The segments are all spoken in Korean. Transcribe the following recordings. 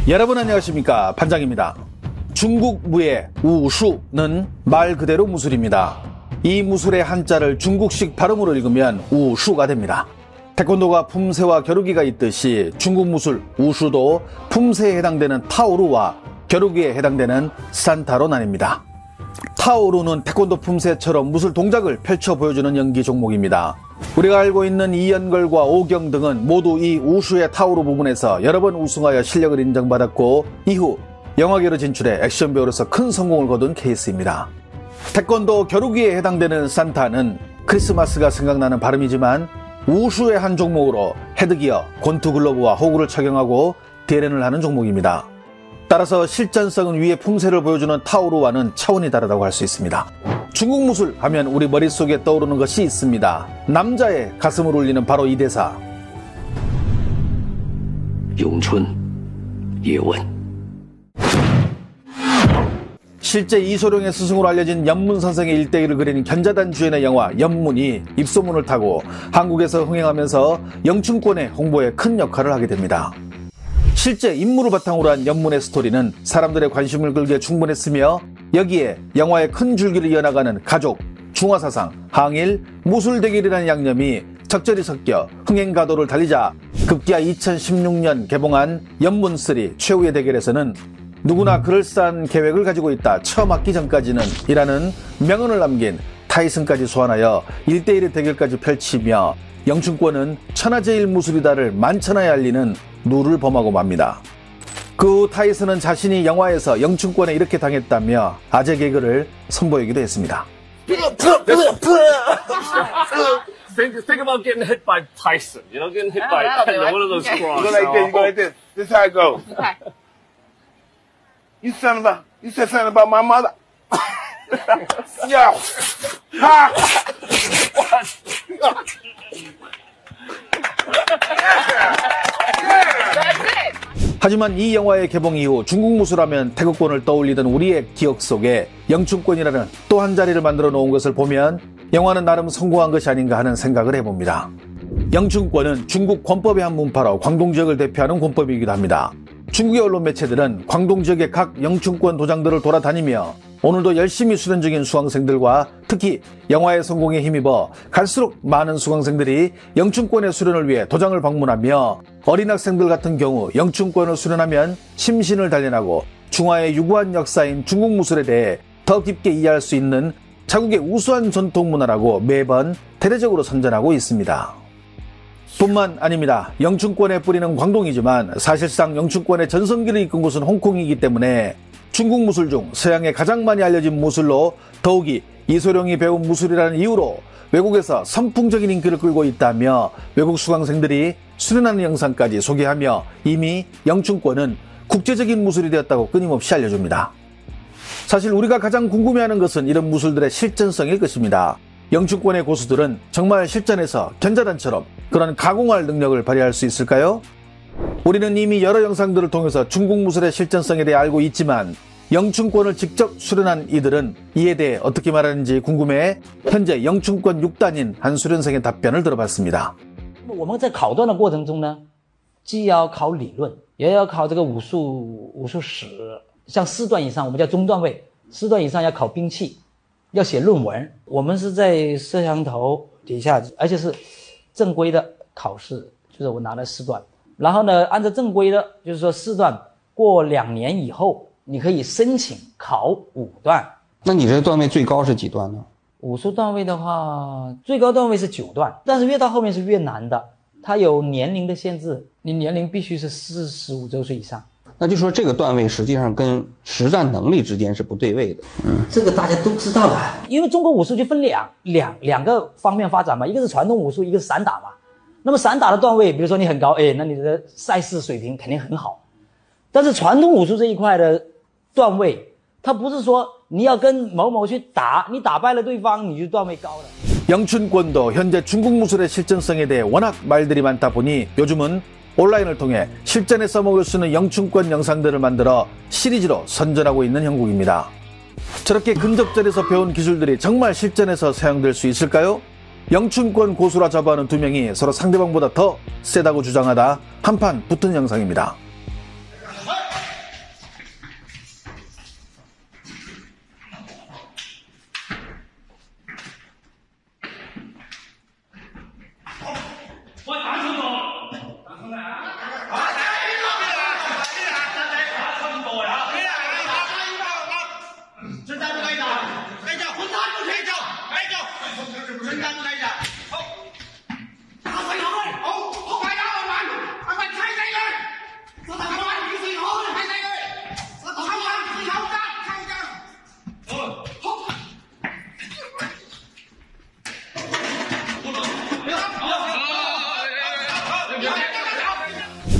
여러분 안녕하십니까, 반장입니다. 중국 무예 우슈는 말 그대로 무술입니다. 이 무술의 한자를 중국식 발음으로 읽으면 우슈가 됩니다. 태권도가 품새와 겨루기가 있듯이 중국 무술 우슈도 품새에 해당되는 타오루와 겨루기에 해당되는 산타로 나뉩니다. 타오루는 태권도 품새처럼 무술 동작을 펼쳐 보여주는 연기 종목입니다. 우리가 알고 있는 이연걸과 오경 등은 모두 이 우슈의 타오루 부분에서 여러 번 우승하여 실력을 인정받았고 이후 영화계로 진출해 액션 배우로서 큰 성공을 거둔 케이스입니다. 태권도 겨루기에 해당되는 산타는 크리스마스가 생각나는 발음이지만 우슈의 한 종목으로 헤드기어, 권투 글러브와 호구를 착용하고 대련을 하는 종목입니다. 따라서 실전성은 위의 품새를 보여주는 타오루와는 차원이 다르다고 할 수 있습니다. 중국 무술 하면 우리 머릿속에 떠오르는 것이 있습니다. 남자의 가슴을 울리는 바로 이 대사. 용춘, 예원. 실제 이소룡의 스승으로 알려진 연문 선생의 일대기를 그린 견자단 주연의 영화 연문이 입소문을 타고 한국에서 흥행하면서 영춘권의 홍보에 큰 역할을 하게 됩니다. 실제 인물을 바탕으로 한 연문의 스토리는 사람들의 관심을 끌기에 충분했으며 여기에 영화의 큰 줄기를 이어나가는 가족, 중화사상, 항일, 무술 대결이라는 양념이 적절히 섞여 흥행가도를 달리자 급기야 2016년 개봉한 연문3 최후의 대결에서는 누구나 그럴싸한 계획을 가지고 있다, 처음 맞기 전까지는 이라는 명언을 남긴 타이슨까지 소환하여 1대1의 대결까지 펼치며 영춘권은 천하제일 무술이다를 만천하에 알리는 누를 범하고 맙니다. 그 후 타이슨은 자신이 영화에서 영춘권에 이렇게 당했다며 아재 개그를 선보이기도 했습니다. Think about getting hit by Tyson. You know, getting hit by one of those claws. You go like this. You go like this. This is how it goes. You said something about my mother. Yo. Ha. 하지만 이 영화의 개봉 이후 중국 무술하면 태극권을 떠올리던 우리의 기억 속에 영춘권이라는 또 한 자리를 만들어 놓은 것을 보면 영화는 나름 성공한 것이 아닌가 하는 생각을 해봅니다. 영춘권은 중국 권법의 한 문파로 광동 지역을 대표하는 권법이기도 합니다. 중국의 언론 매체들은 광동 지역의 각 영춘권 도장들을 돌아다니며 오늘도 열심히 수련 중인 수강생들과 특히 영화의 성공에 힘입어 갈수록 많은 수강생들이 영춘권의 수련을 위해 도장을 방문하며 어린 학생들 같은 경우 영춘권을 수련하면 심신을 단련하고 중화의 유구한 역사인 중국 무술에 대해 더 깊게 이해할 수 있는 자국의 우수한 전통 문화라고 매번 대대적으로 선전하고 있습니다. 뿐만 아닙니다. 영춘권의 뿌리는 광동이지만 사실상 영춘권의 전성기를 이끈 곳은 홍콩이기 때문에 중국 무술 중 서양에 가장 많이 알려진 무술로 더욱이 이소룡이 배운 무술이라는 이유로 외국에서 선풍적인 인기를 끌고 있다며 외국 수강생들이 수련하는 영상까지 소개하며 이미 영춘권은 국제적인 무술이 되었다고 끊임없이 알려줍니다. 사실 우리가 가장 궁금해하는 것은 이런 무술들의 실전성일 것입니다. 영춘권의 고수들은 정말 실전에서 견자단처럼 그런 가공할 능력을 발휘할 수 있을까요? 우리는 이미 여러 영상들을 통해서 중국 무술의 실전성에 대해 알고 있지만 영춘권을 직접 수련한 이들은 이에 대해 어떻게 말하는지 궁금해 현재 영춘권 6단인 한 수련생의 답변을 들어봤습니다. 我们在考段的过程中呢，既要考理论，也要考这个武术史。像4段以上，我们叫中段位；4段以上要考兵器，要写论文。我们是在摄像头底下，而且是正规的考试，就是我拿了4段。然后呢，按照正规的，就是说4段过2年以后，你可以申请考5段。那你这段位最高是几段呢？武术段位的话，最高段位是9段，但是越到后面是越难的，它有年龄的限制，你年龄必须是45周岁以上。那就说这个段位实际上跟实战能力之间是不对位的。这个大家都知道的，因为中国武术就分两个方面发展嘛，一个是传统武术，一个是散打嘛。那么散打的段位，比如说你很高，那你的赛事水平肯定很好。但是传统武术这一块的段位，它不是说你要跟某某去打，你打败了对方，你就段位高了。 영춘권도 현재 중국 무술의 실전성에 대해 워낙 말들이 많다 보니 요즘은 온라인을 통해 실전에 써먹을 수 있는 영춘권 영상들을 만들어 시리즈로 선전하고 있는 형국입니다. 저렇게 근접전에서 배운 기술들이 정말 실전에서 사용될 수 있을까요? 영춘권 고수라 자부하는 두 명이 서로 상대방보다 더 세다고 주장하다 한판 붙은 영상입니다.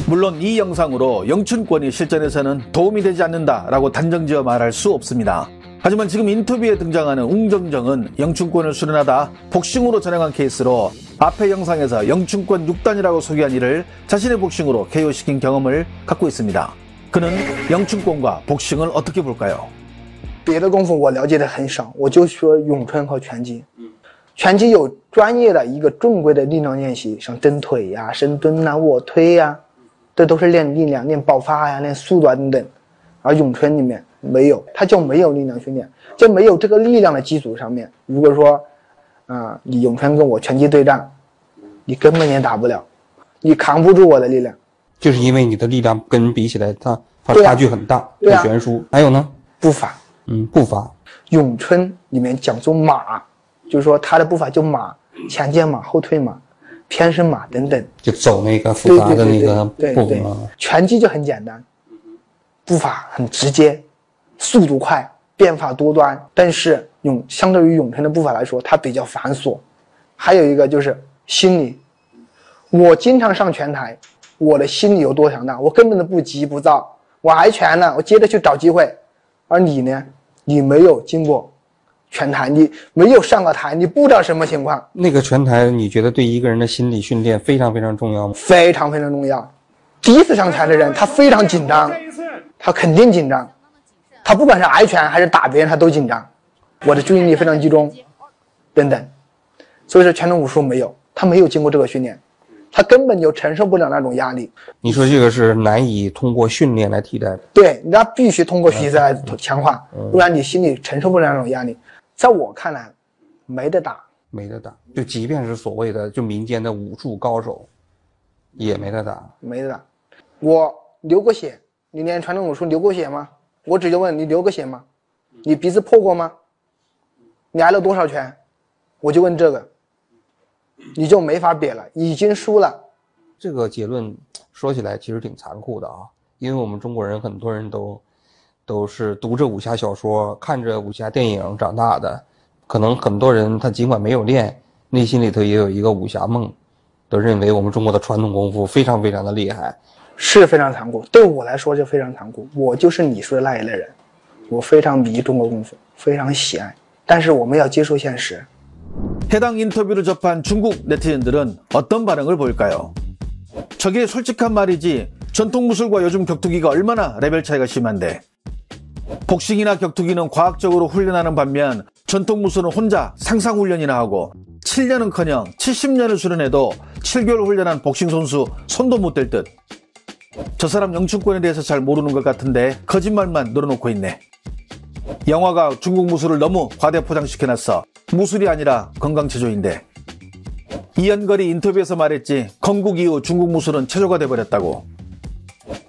물론 이 영상으로 영춘권이 실전에서는 도움이 되지 않는다라고 단정지어 말할 수 없습니다. 하지만 지금 인터뷰에 등장하는 웅정정은 영춘권을 수련하다 복싱으로 전향한 케이스로 앞의 영상에서 영춘권 6단이라고 소개한 이를 자신의 복싱으로 KO시킨 경험을 갖고 있습니다. 그는 영춘권과 복싱을 어떻게 볼까요? 别的功夫我了解的很少，我就说咏春和拳击。拳击有专业的一个正规的力量练习，像蹬腿呀、深蹲呐、卧推呀，这都是练力量、练爆发呀、练速度啊等等。而咏春里面没有，它就没有力量训练，就没有这个力量的基础上面。如果说你咏春跟我拳击对战，你根本也打不了，你扛不住我的力量。就是因为你的力量跟人比起来，它差距很大，对啊很悬殊。还有呢？步伐。步伐。咏春里面讲究马，就是说他的步伐就马，前肩马、后退马、偏身马等等，就走那个复杂的那个步伐。拳击就很简单，步伐很直接，速度快，变化多端。但是相对于咏春的步伐来说，它比较繁琐。还有一个就是心理，我经常上拳台，我的心理有多强大，我根本都不急不躁，我挨拳了，我接着去找机会。而你呢？你没有经过拳台，你没有上过台，你不知道什么情况。那个拳台，你觉得对一个人的心理训练非常非常重要吗？非常非常重要。第一次上台的人，他非常紧张，他肯定紧张，他不管是挨拳还是打别人，他都紧张。我的注意力非常集中，等等。所以说，传统武术没有，他没有经过这个训练，他根本就承受不了那种压力。你说这个是难以通过训练来替代的？对，那必须通过学习来强化，不然你心里承受不了那种压力。在我看来，没得打，没得打。就即便是所谓的就民间的武术高手，也没得打，没得打。我流过血，你练传统武术流过血吗？我只就问你流过血吗？你鼻子破过吗？你挨了多少拳？我就问这个。你就没法比了，已经输了。这个结论说起来其实挺残酷的啊，因为我们中国人很多人都是读着武侠小说、看着武侠电影长大的，可能很多人他尽管没有练，内心里头也有一个武侠梦，都认为我们中国的传统功夫非常非常的厉害，是非常残酷。对我来说就非常残酷，我就是你说的那一类人，我非常迷中国功夫，非常喜爱，但是我们要接受现实。 해당 인터뷰를 접한 중국 네티즌들은 어떤 반응을 보일까요? 저게 솔직한 말이지 전통 무술과 요즘 격투기가 얼마나 레벨 차이가 심한데 복싱이나 격투기는 과학적으로 훈련하는 반면 전통 무술은 혼자 상상훈련이나 하고 7년은커녕 70년을 수련해도 7개월 훈련한 복싱 선수 손도 못 댈 듯. 저 사람 영춘권에 대해서 잘 모르는 것 같은데 거짓말만 늘어놓고 있네. 영화가 중국 무술을 너무 과대 포장시켜놨어. 무술이 아니라 건강체조인데. 이연걸이 인터뷰에서 말했지 건국 이후 중국 무술은 체조가 돼버렸다고.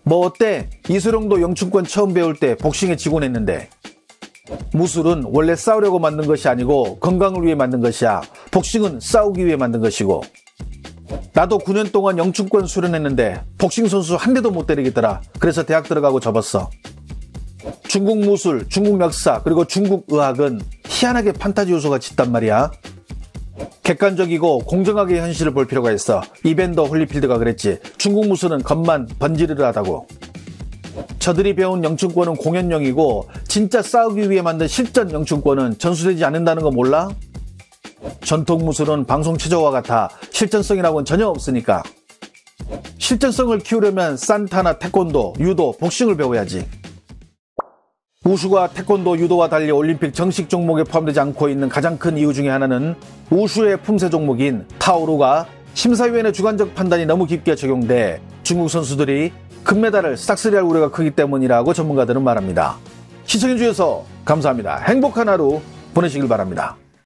뭐 어때? 이소룡도 영춘권 처음 배울 때 복싱에 지곤 했는데. 무술은 원래 싸우려고 만든 것이 아니고 건강을 위해 만든 것이야. 복싱은 싸우기 위해 만든 것이고. 나도 9년 동안 영춘권 수련했는데 복싱 선수 한 대도 못 때리겠더라. 그래서 대학 들어가고 접었어. 중국 무술, 중국 역사, 그리고 중국 의학은 희한하게 판타지 요소가 짙단 말이야. 객관적이고 공정하게 현실을 볼 필요가 있어. 이밴더 홀리필드가 그랬지. 중국 무술은 겉만 번지르르하다고. 저들이 배운 영춘권은 공연용이고 진짜 싸우기 위해 만든 실전 영춘권은 전수되지 않는다는 거 몰라? 전통 무술은 방송 체조와 같아 실전성이라고는 전혀 없으니까. 실전성을 키우려면 산타나 태권도, 유도, 복싱을 배워야지. 우슈가 태권도, 유도와 달리 올림픽 정식 종목에 포함되지 않고 있는 가장 큰 이유 중에 하나는 우슈의 품새 종목인 타오루가 심사위원의 주관적 판단이 너무 깊게 적용돼 중국 선수들이 금메달을 싹쓸이할 우려가 크기 때문이라고 전문가들은 말합니다. 시청해주셔서 감사합니다. 행복한 하루 보내시길 바랍니다.